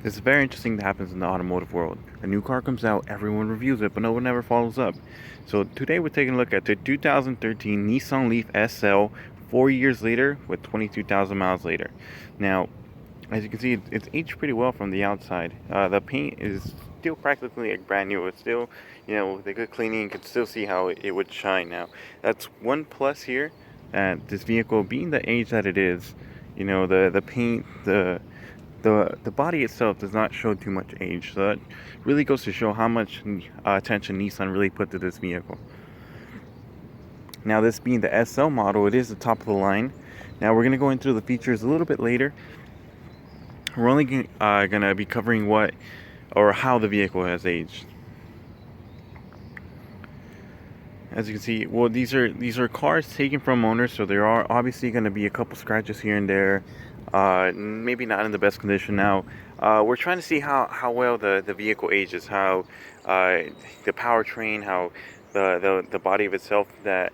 It's very interesting that happens in the automotive world. A new car comes out, everyone reviews it, but no one ever follows up. So today we're taking a look at the 2013 Nissan LEAF SL 4 years later with 22,000 miles later. Now, as you can see, it's aged pretty well from the outside. The paint is still practically like brand new. It's still, with a good cleaning, you can still see how it would shine now. That's one plus here, that this vehicle, being the age that it is, the paint, the body itself does not show too much age, so that really goes to show how much attention Nissan really put to this vehicle. Now, this being the SL model, it is the top of the line. Now we're going to go into the features a little bit later. We're only going to be covering what or how the vehicle has aged. As you can see, well, these are cars taken from owners, so there are obviously going to be a couple scratches here and there. Maybe not in the best condition. Now, we're trying to see how well the vehicle ages, how the powertrain, how the body of itself, that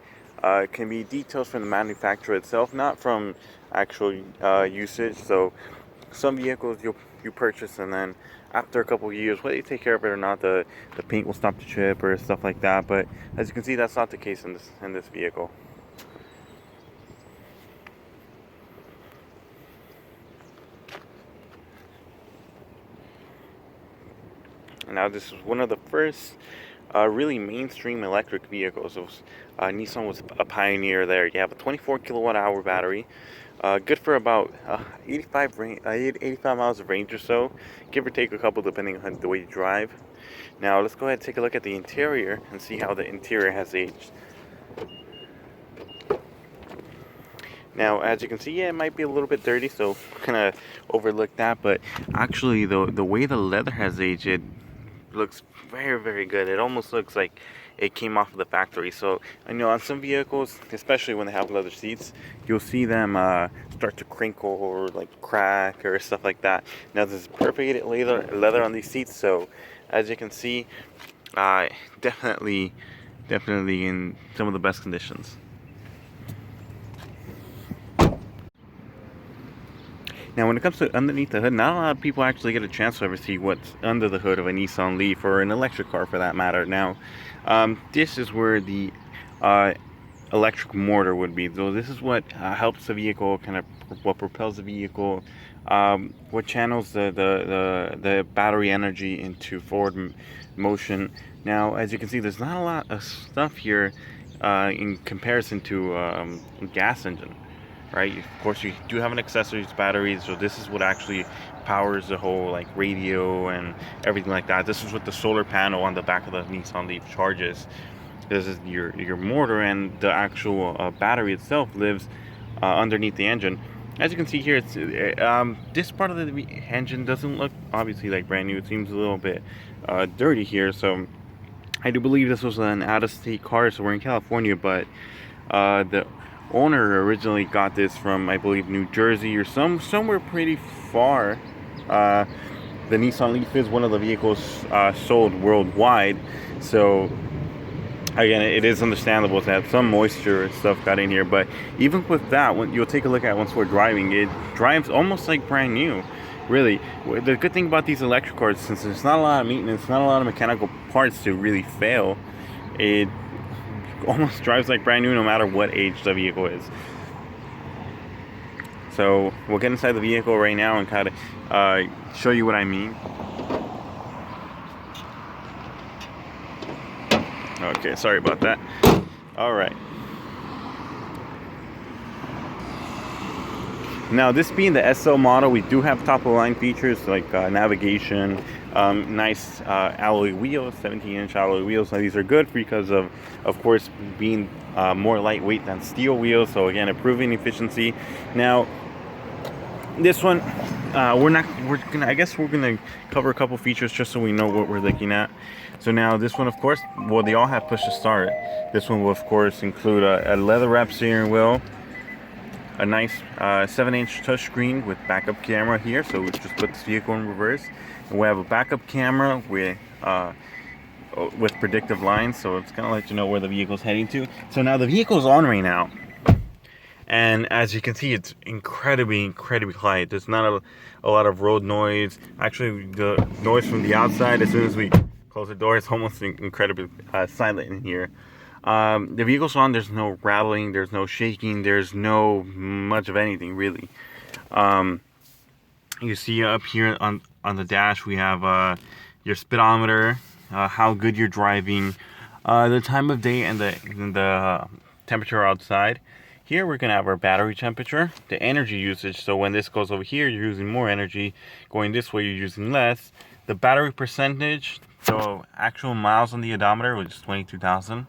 can be details from the manufacturer itself, not from actual usage. So some vehicles you purchase, and then after a couple of years, whether you take care of it or not, the paint will stop to chip or stuff like that. But as you can see, that's not the case in this vehicle. Now, this is one of the first really mainstream electric vehicles. Nissan was a pioneer there. You have a 24 kilowatt hour battery, good for about 85 miles of range or so, give or take a couple depending on the way you drive. Now let's go ahead and take a look at the interior and see how the interior has aged. Now, as you can see, yeah, it might be a little bit dirty, so kind of overlook that. But actually, the way the leather has aged, it looks very, very good. It almost looks like it came off of the factory. So, on some vehicles, especially when they have leather seats, you'll see them start to crinkle or like crack or stuff like that. Now, this is perfect leather on these seats. So, as you can see, definitely in some of the best conditions. Now, when it comes to underneath the hood, not a lot of people actually get a chance to ever see what's under the hood of a Nissan Leaf, or an electric car for that matter. Now, this is where the electric motor would be. So this is what helps the vehicle, kind of what propels the vehicle, what channels the battery energy into forward motion. Now, as you can see, there's not a lot of stuff here in comparison to a gas engine. Right, of course you do have an accessories battery, so this is what actually powers the whole like radio and everything like that. This is what the solar panel on the back of the Nissan Leaf charges. This is your motor, and the actual battery itself lives underneath the engine. As you can see here, it's this part of the engine doesn't look obviously like brand new. It seems a little bit dirty here. So I do believe this was an out-of-state car, so we're in California, but the owner originally got this from, I believe, New Jersey or somewhere pretty far. The Nissan Leaf is one of the vehicles sold worldwide, so again, it is understandable that some moisture and stuff got in here. But even with that, when you'll take a look at once we're driving, it drives almost like brand new. Really, the good thing about these electric cars, since there's not a lot of maintenance, not a lot of mechanical parts to really fail, it almost drives like brand new no matter what age the vehicle is. So we'll get inside the vehicle right now and kind of show you what I mean. Okay, sorry about that. All right. Now, this being the SL model, we do have top of the line features like navigation, nice alloy wheels, 17-inch alloy wheels. Now, these are good because of course, being more lightweight than steel wheels. So again, improving efficiency. Now, this one, I guess we're gonna cover a couple features just so we know what we're looking at. So now, this one, of course, well, they all have push to start. This one will, of course, include a leather wrap steering wheel, a nice 7-inch touchscreen with backup camera here, so we just put this vehicle in reverse, and we have a backup camera with predictive lines, so it's gonna let you know where the vehicle's heading to. So now the vehicle's on right now. And as you can see, it's incredibly quiet. There's not a lot of road noise. Actually, the noise from the outside, as soon as we close the door, it's almost incredibly silent in here. The vehicle's on, there's no rattling, there's no shaking, there's no much of anything really. You see up here on the dash, we have your speedometer, how good you're driving, the time of day, and the temperature outside. Here we're going to have our battery temperature, the energy usage, so when this goes over here you're using more energy, going this way you're using less, the battery percentage, so actual miles on the odometer, which is 22,000,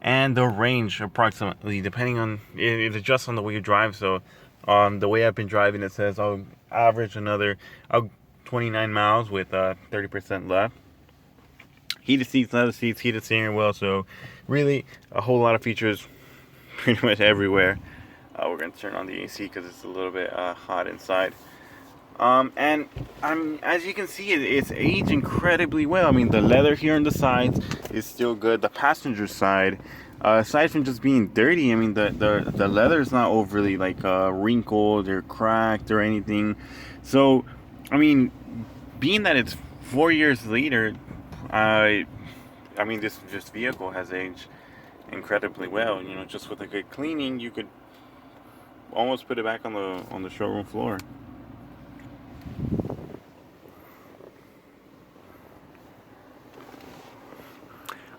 and the range approximately, depending on, it adjusts on the way you drive. So the way I've been driving, it says I'll average another 29 miles with 30% left. Heated seats, leather seats, heated steering wheel, so really a whole lot of features pretty much everywhere. We're going to turn on the AC because it's a little bit hot inside. And as you can see, it's aged incredibly well. I mean, the leather here on the sides is still good. The passenger side, aside from just being dirty, I mean, the leather is not overly like wrinkled or cracked or anything. So, I mean, being that it's 4 years later, I mean, this vehicle has aged incredibly well. You know, just with a good cleaning, you could almost put it back on the showroom floor.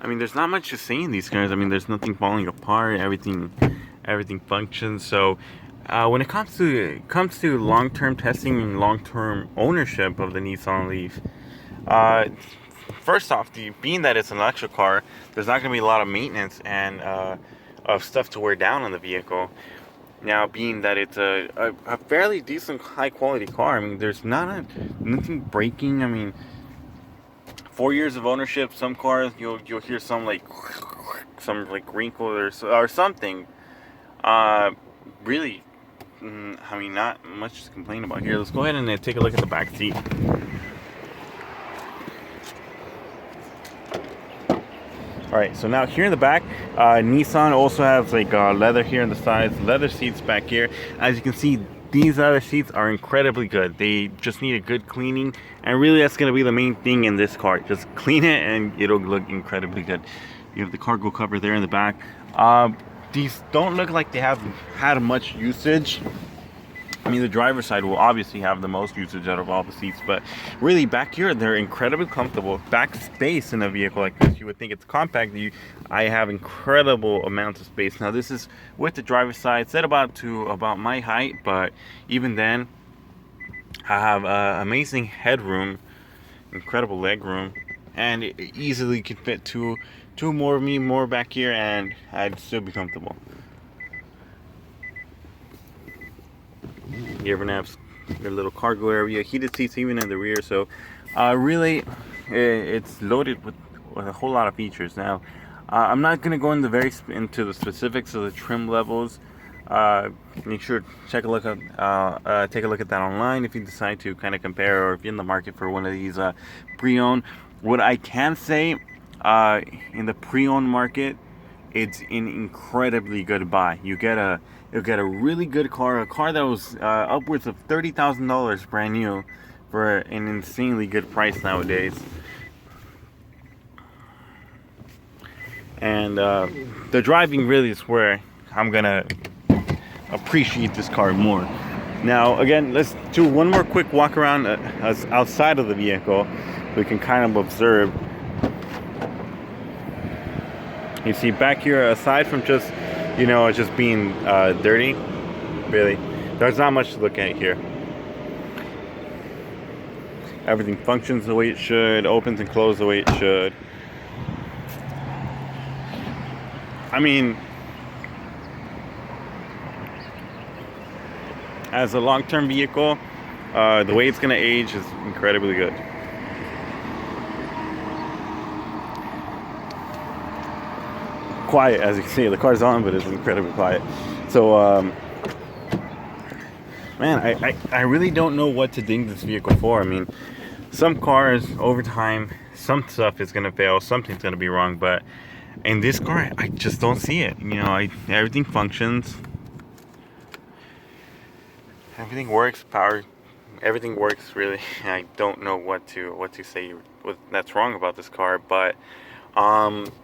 I mean, there's not much to say in these cars. I mean, there's nothing falling apart. Everything functions. So when it comes to long-term testing and long-term ownership of the Nissan Leaf, first off, being that it's an electric car, there's not going to be a lot of maintenance and of stuff to wear down on the vehicle. Now, being that it's a fairly decent, high-quality car, I mean, there's nothing breaking. I mean, 4 years of ownership, some cars you'll hear some wrinkle or something. Really, I mean, not much to complain about here. Let's go ahead and take a look at the back seat. Alright, so now here in the back, Nissan also has like leather here on the sides, leather seats back here. As you can see, these leather seats are incredibly good. They just need a good cleaning, and really that's going to be the main thing in this car. Just clean it and it'll look incredibly good. You have the cargo cover there in the back. These don't look like they have had much usage. I mean, the driver's side will obviously have the most usage out of all the seats, but really back here, they're incredibly comfortable. Back space in a vehicle like this, you would think it's compact. I have incredible amounts of space. Now, this is with the driver's side, set about my height, but even then, I have amazing headroom, incredible leg room, and it easily could fit two more of me more back here, and I'd still be comfortable. You ever have your little cargo area, heated seats even in the rear. So really it's loaded with a whole lot of features. Now I'm not going to go into the specifics of the trim levels. Make sure to take a look at that online if you decide to kind of compare, or if you're in the market for one of these pre-owned. What I can say, in the pre-owned market, it's an incredibly good buy. You'll get a really good car, a car that was upwards of $30,000 brand new, for an insanely good price nowadays. And the driving really is where I'm gonna appreciate this car more. Now, again, let's do one more quick walk around outside of the vehicle. We can kind of observe. You see back here, aside from just, just being dirty, really, there's not much to look at here. Everything functions the way it should, opens and closes the way it should. I mean, as a long-term vehicle, the way it's going to age is incredibly good. Quiet, as you can see, the car's on, but it's incredibly quiet. So man, I really don't know what to ding this vehicle for. I mean, some cars over time, some stuff is gonna fail, something's gonna be wrong, but in this car I just don't see it. Everything functions. everything works. Everything works really. I don't know what to say that's wrong about this car, but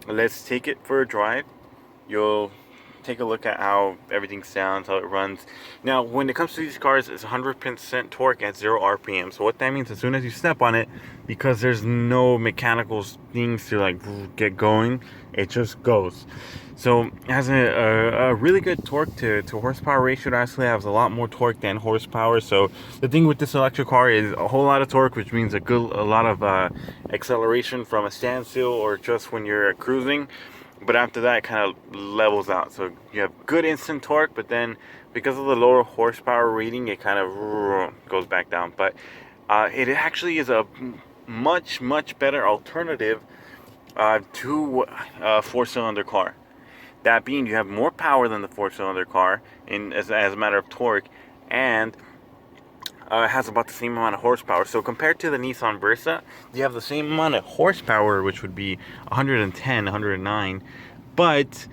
let's take it for a drive. You'll take a look at how everything sounds, how it runs. Now, when it comes to these cars, it's 100% torque at 0 RPM. So what that means, as soon as you step on it, because there's no mechanical things to like get going, it just goes. So it has a really good torque to horsepower ratio. It actually has a lot more torque than horsepower. So the thing with this electric car is a whole lot of torque, which means a lot of acceleration from a standstill or just when you're cruising. But after that, it kind of levels out. So you have good instant torque, but then because of the lower horsepower rating, it kind of goes back down. But it actually is a much better alternative to a 4-cylinder car. That being, you have more power than the 4-cylinder car as a matter of torque, and it has about the same amount of horsepower. So compared to the Nissan Versa, you have the same amount of horsepower, which would be 110, 109. But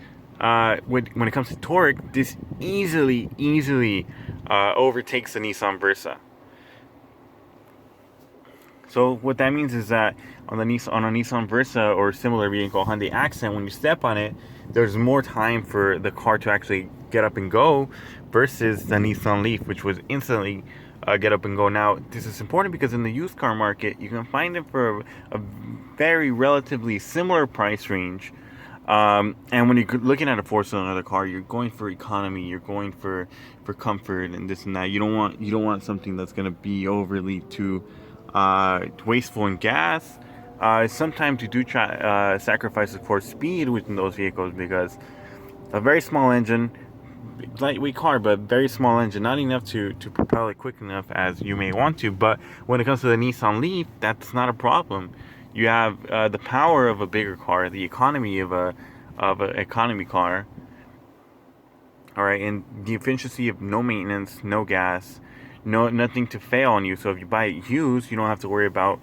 when it comes to torque, this easily overtakes the Nissan Versa. So what that means is that on a Nissan Versa or similar vehicle, Hyundai Accent, when you step on it, there's more time for the car to actually get up and go versus the Nissan Leaf, which was instantly get up and go. Now, this is important because in the used car market, you can find them for a very relatively similar price range. And when you're looking at a 4-cylinder car, you're going for economy, you're going for comfort and this and that. You don't want something that's going to be overly too wasteful in gas. Sometimes you do try sacrifice, of course, speed within those vehicles because a very small engine, lightweight car, but very small engine, not enough to propel it quick enough as you may want to. But when it comes to the Nissan Leaf, that's not a problem. You have the power of a bigger car, the economy of an economy car. All right, and the efficiency of no maintenance, no gas, nothing to fail on you. So if you buy it used, you don't have to worry about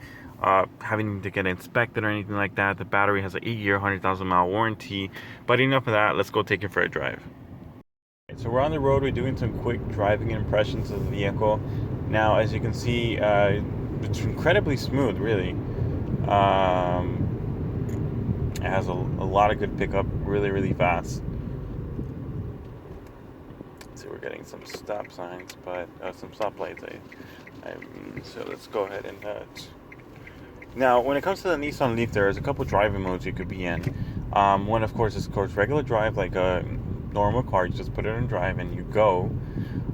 having to get inspected or anything like that. The battery has an 8-year, 100,000 mile warranty. But enough of that. Let's go take it for a drive. So we're on the road. We're doing some quick driving impressions of the vehicle. Now, as you can see, it's incredibly smooth, really. It has a lot of good pickup, really fast. So we're getting some stop signs, but some stoplights. So let's go ahead and. Now, when it comes to the Nissan Leaf, there's a couple driving modes you could be in. One, of course, is regular drive, like a normal car. You just put it in drive and you go.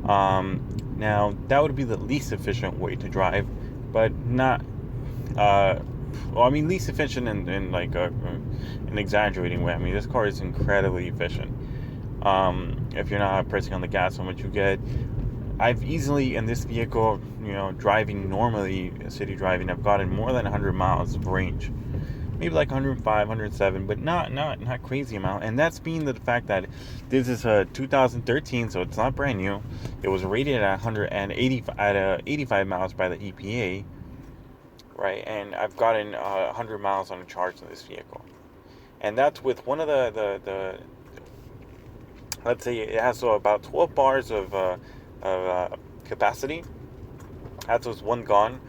Now, that would be the least efficient way to drive, but not. Least efficient in like an exaggerating way. I mean, this car is incredibly efficient. If you're not pressing on the gas, how much you get. I've easily, in this vehicle, driving normally, city driving, I've gotten more than 100 miles of range. Maybe like 105, 107, but not crazy amount. And that's being the fact that this is a 2013, so it's not brand new. It was rated at 85 miles by the EPA, right? And I've gotten 100 miles on a charge in this vehicle. And that's with one of the let's say it has about 12 bars of capacity. That's with one gone.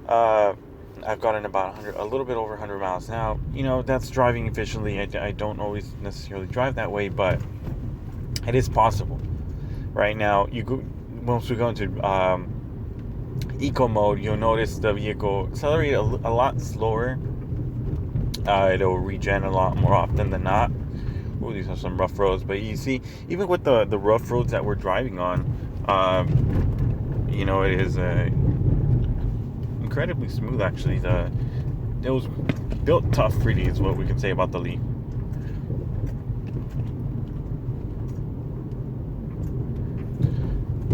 I've gotten about a little bit over 100 miles. Now, that's driving efficiently. I don't always necessarily drive that way, but it is possible. Right now, once we go into eco mode, you'll notice the vehicle accelerate a lot slower. It'll regen a lot more often than not. Ooh, these are some rough roads, but you see, even with the rough roads that we're driving on, it is incredibly smooth. Actually, it was built tough, really, is what we can say about the Leaf.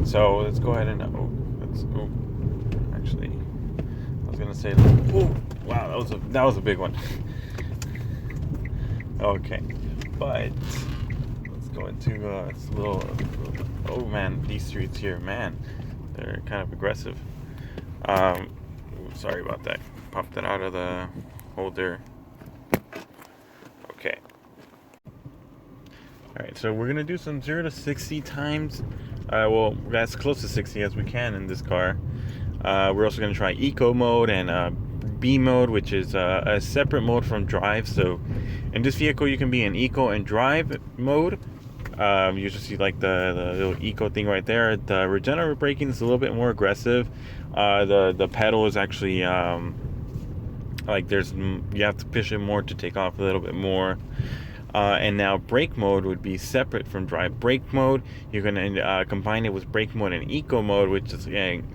So let's go ahead and actually, I was gonna say, wow, that was a big one. Okay, but let's go into this little. Oh man, these streets here, man, they're kind of aggressive. Sorry about that. Popped it out of the holder. Okay. All right, so we're gonna do some 0 to 60 times Well, as close to 60 as we can in this car. We're also going to try eco mode and B mode, which is a separate mode from drive. So in this vehicle you can be in eco and drive mode. You just see like the little eco thing right there. The regenerative braking is a little bit more aggressive. The pedal is actually like you have to push it more to take off a little bit more. And now brake mode would be separate from drive. Brake mode, you're going to combine it with brake mode and eco mode, which is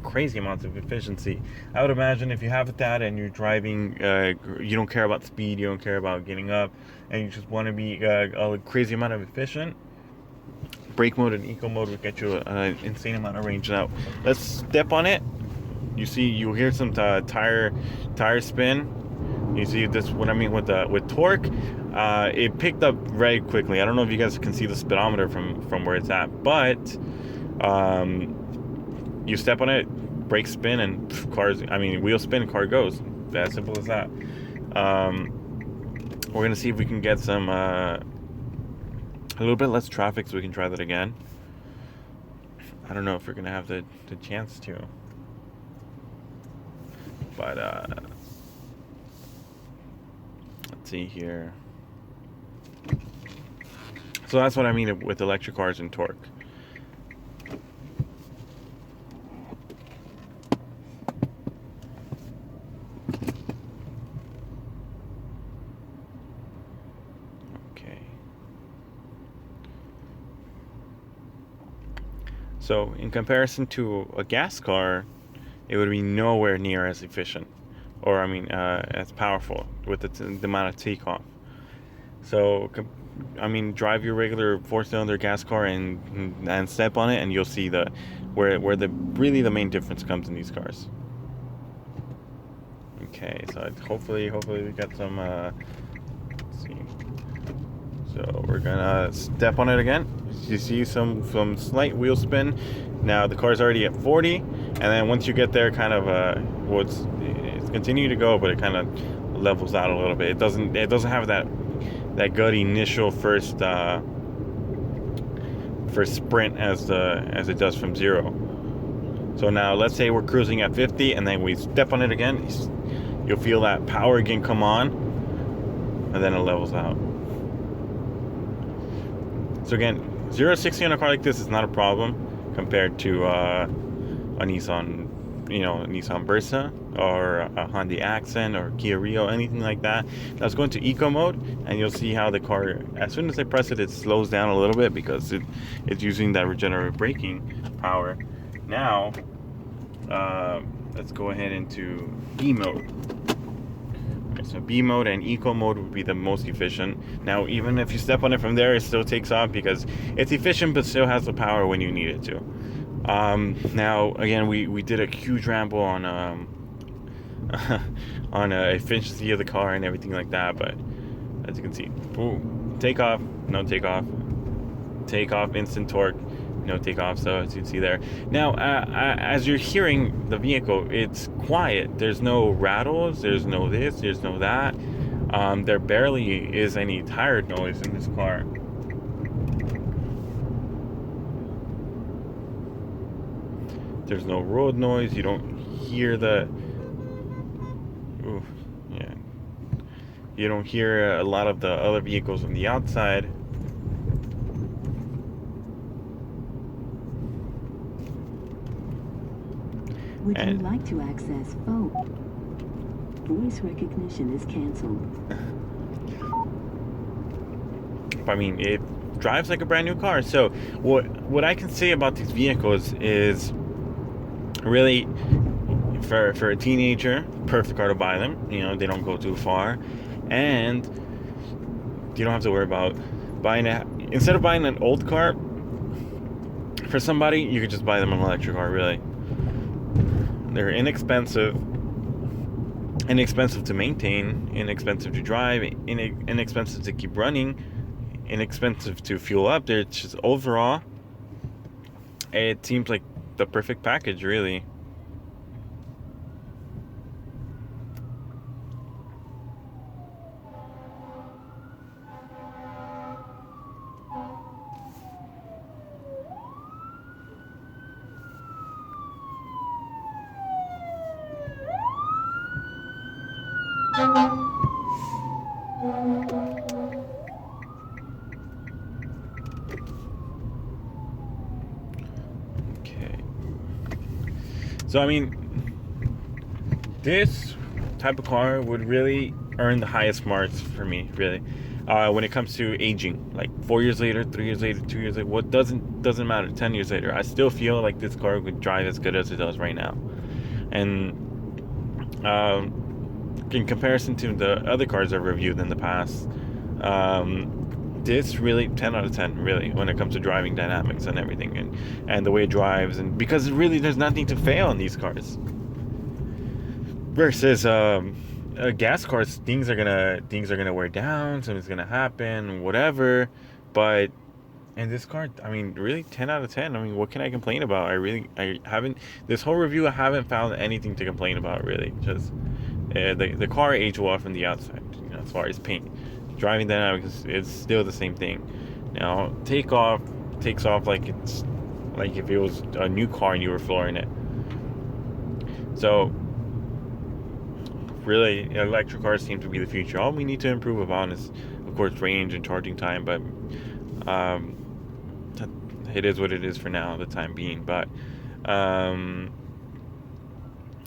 crazy amounts of efficiency. I would imagine if you have that and you're driving, you don't care about speed, you don't care about getting up, and you just want to be a crazy amount of efficient, brake mode and eco mode would get you an insane amount of range. Now let's step on it. You'll hear some tire spin. You see this, what I mean with torque. It picked up very quickly. I don't know if you guys can see the speedometer from where it's at, but you step on it, brake spin, and wheel spin, car goes. As simple as that. We're gonna see if we can get some a little bit less traffic so we can try that again. I don't know if we're gonna have the chance to, but let's see here. So that's what I mean with electric cars and torque. Okay. So in comparison to a gas car, it would be nowhere near as efficient, or as powerful with the amount of takeoff. So drive your regular 4-cylinder gas car and step on it, and you'll see where the main difference comes in these cars. Okay, so hopefully we got some. Let's see. So we're gonna step on it again. You see some slight wheel spin. Now the car's already at 40, and then once you get there, kind of it's continuing to go, but it kind of levels out a little bit. It doesn't have that good initial first sprint as it does from 0. So now let's say we're cruising at 50, and then we step on it again. You'll feel that power again come on, and then it levels out. So again, 0 to 60 on a car like this is not a problem compared to a Nissan, Nissan Versa or a Hyundai Accent or Kia Rio, anything like that. Now let's go into eco mode, and you'll see how the car, as soon as I press it, it slows down a little bit because it's using that regenerative braking power. Now let's go ahead into B mode. Okay, so B mode and eco mode would be the most efficient. Now even if you step on it from there, it still takes off because it's efficient but still has the power when you need it to. Now again, we did a huge ramble on efficiency of the car and everything like that, but as you can see, take off, no take off, instant torque, no take off. So as you can see there, now as you're hearing the vehicle, it's quiet. There's no rattles, there's no this, there's no that. There barely is any tire noise in this car. There's no road noise. You don't hear you don't hear a lot of the other vehicles on the outside. Would you like to access phone? Voice recognition is canceled. It drives like a brand new car. So what I can say about these vehicles is really, for a teenager, perfect car to buy them. They don't go too far, and you don't have to worry about instead of buying an old car for somebody, you could just buy them an electric car. Really, they're inexpensive to maintain, inexpensive to drive, inexpensive to keep running, inexpensive to fuel up. They're just, overall, it seems like the perfect package, really. Okay. So I mean, this type of car would really earn the highest marks for me, really. When it comes to aging, like 4 years later, 3 years later, 2 years later, what doesn't matter. 10 years later, I still feel like this car would drive as good as it does right now. And in comparison to the other cars I've reviewed in the past, this really 10 out of 10, really, when it comes to driving dynamics and everything, and the way it drives, and because really there's nothing to fail in these cars. Versus gas cars, things are gonna wear down, something's gonna happen, whatever. But in this car, I mean, really 10 out of 10. I mean, what can I complain about? I haven't, this whole review, I haven't found anything to complain about, really. Just the car aged well from the outside, you know, as far as paint. Driving dynamics, it's still the same thing. Now, takes off like it's like if it was a new car and you were flooring it. So really, electric cars seem to be the future. All we need to improve upon is, of course, range and charging time, but it is what it is for now, the time being. But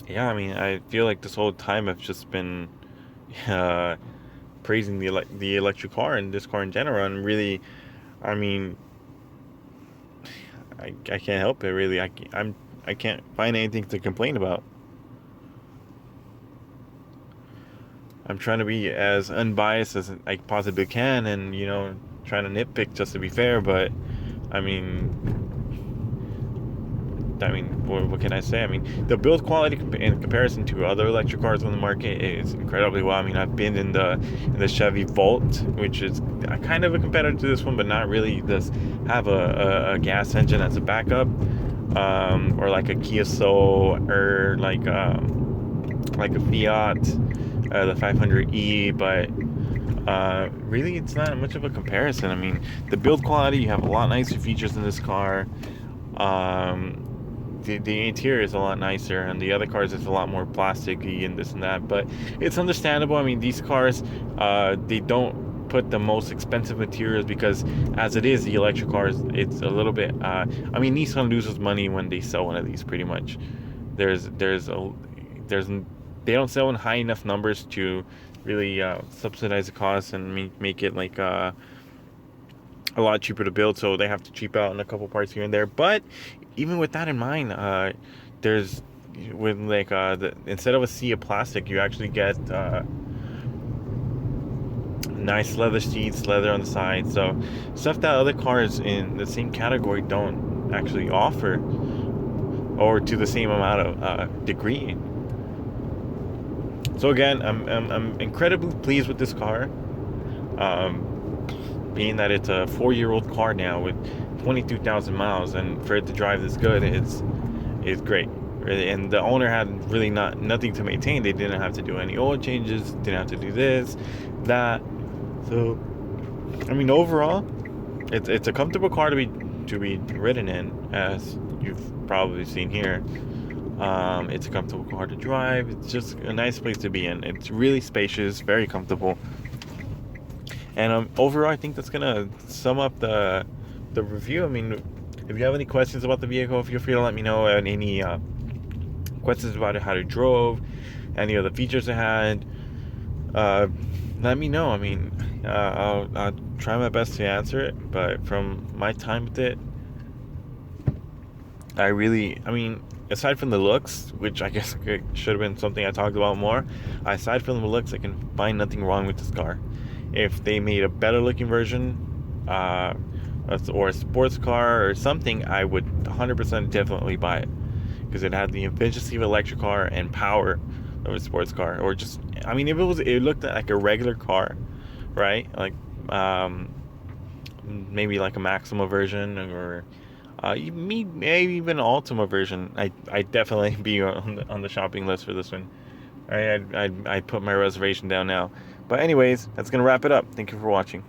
yeah, I mean, I feel like this whole time I've just been praising the electric car and this car in general, and really, I mean, I can't help it, really. I can't find anything to complain about. I'm trying to be as unbiased as I possibly can, and you know, trying to nitpick just to be fair. But I mean, what can I say? I mean, the build quality in comparison to other electric cars on the market is incredibly well. I mean, I've been in the Chevy Volt, which is kind of a competitor to this one, but not really. It does have a gas engine as a backup, or like a Kia Soul, or like a Fiat, the 500e, but really it's not much of a comparison. I mean, the build quality, you have a lot nicer features in this car. The interior is a lot nicer, and the other cars is a lot more plasticky and this and that, but it's understandable. I mean, these cars, they don't put the most expensive materials, because as it is, the electric cars, it's a little bit, I mean, Nissan loses money when they sell one of these, pretty much. They don't sell in high enough numbers to really subsidize the cost and make it like a lot cheaper to build, so they have to cheap out on a couple parts here and there. But even with that in mind, there's with like instead of a sea of plastic, you actually get nice leather seats, leather on the side, so stuff that other cars in the same category don't actually offer, or to the same amount of degree. So again, I'm incredibly pleased with this car, being that it's a 4-year-old car now with 22,000 miles, and for it to drive this good is great. Really. And the owner had really nothing to maintain. They didn't have to do any oil changes, didn't have to do this, that. So I mean, overall, it's a comfortable car to be ridden in, as you've probably seen here. It's a comfortable car to drive. It's just a nice place to be in. It's really spacious, very comfortable. And overall, I think that's gonna sum up the review. I mean, if you have any questions about the vehicle, feel free to let me know. And any questions about it, how it drove, any of the features it had, let me know. I mean, I'll try my best to answer it. But from my time with it, I mean, aside from the looks, which I guess should have been something I talked about more, aside from the looks, I can find nothing wrong with this car. If they made a better looking version, or a sports car or something, I would 100% definitely buy it, because it had the efficiency of an electric car and power of a sports car. Or just, I mean, if it looked like a regular car, right? Like maybe like a Maxima version, or maybe even an Ultima version, I'd definitely be on the shopping list for this one. I'd put my reservation down now. But anyways, that's gonna wrap it up. Thank you for watching.